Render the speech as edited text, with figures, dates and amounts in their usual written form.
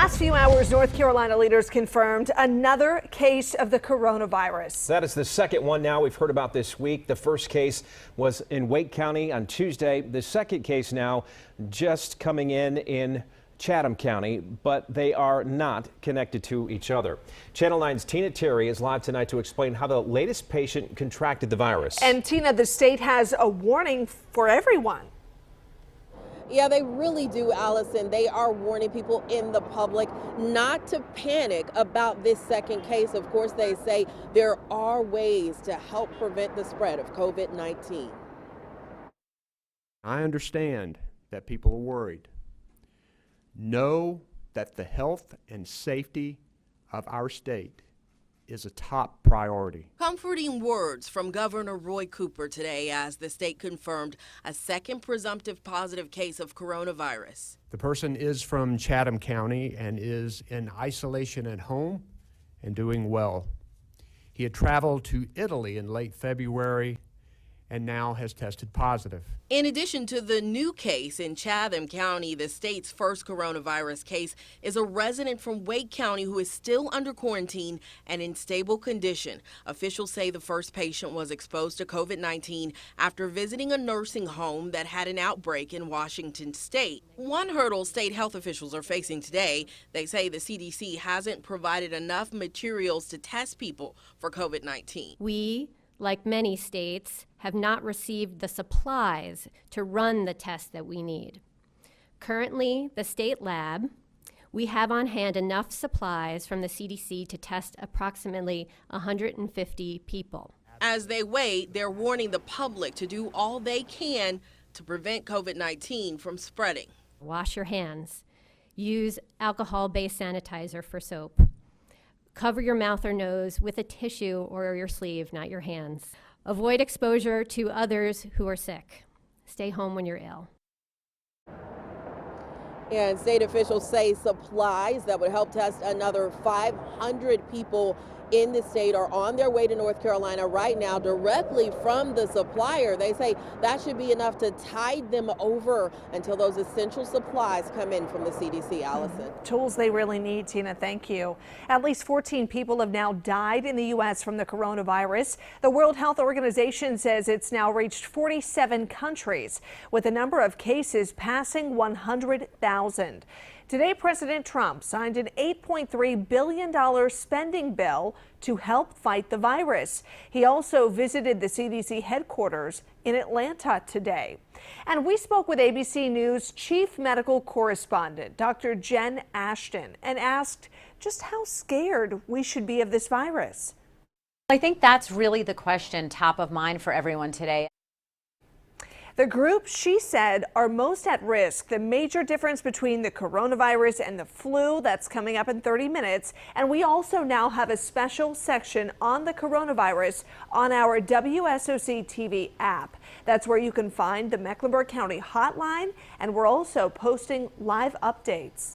last few hours, North Carolina leaders confirmed another case of the coronavirus. That is the second one now we've heard about this week. The first case was in Wake County on Tuesday. The second case now just coming in Chatham County, but they are not connected to each other. Channel 9's Tina Terry is live tonight to explain how the latest patient contracted the virus. And Tina, the state has a warning for everyone. Yeah, they really do, Allison. They are warning people in the public not to panic about this second case. Of course, they say there are ways to help prevent the spread of COVID-19. I understand that people are worried. Know that the health and safety of our state is a top priority. Comforting words from Governor Roy Cooper today as the state confirmed a second presumptive positive case of coronavirus. The person is from Chatham County and is in isolation at home and doing well. He had traveled to Italy in late February and now has tested positive. In addition to the new case in Chatham County, the state's first coronavirus case is a resident from Wake County who is still under quarantine and in stable condition. Officials say the first patient was exposed to COVID-19 after visiting a nursing home that had an outbreak in Washington state. One hurdle state health officials are facing today, they say the CDC hasn't provided enough materials to test people for COVID-19. We, like many states, have not received the supplies to run the tests that we need. Currently, the state lab, we have on hand enough supplies from the CDC to test approximately 150 people. As they wait, they're warning the public to do all they can to prevent COVID-19 from spreading. Wash your hands. Use alcohol-based sanitizer for soap. Cover your mouth or nose with a tissue or your sleeve, not your hands. Avoid exposure to others who are sick. Stay home when you're ill. And state officials say supplies that would help test another 500 people in the state are on their way to North Carolina right now directly from the supplier. They say that should be enough to tide them over until those essential supplies come in from the CDC, Allison. Tools they really need, Tina. Thank you. At least 14 people have now died in the U.S. from the coronavirus. The World Health Organization says it's now reached 47 countries, with the number of cases passing 100,000. Today, President Trump signed an $8.3 billion spending bill to help fight the virus. He also visited the CDC headquarters in Atlanta today. And we spoke with ABC News chief medical correspondent, Dr. Jen Ashton, and asked just how scared we should be of this virus. I think that's really the question top of mind for everyone today. The group, she said, are most at risk. The major difference between the coronavirus and the flu, that's coming up in 30 minutes. And we also now have a special section on the coronavirus on our WSOC TV app. That's where you can find the Mecklenburg County hotline, and we're also posting live updates.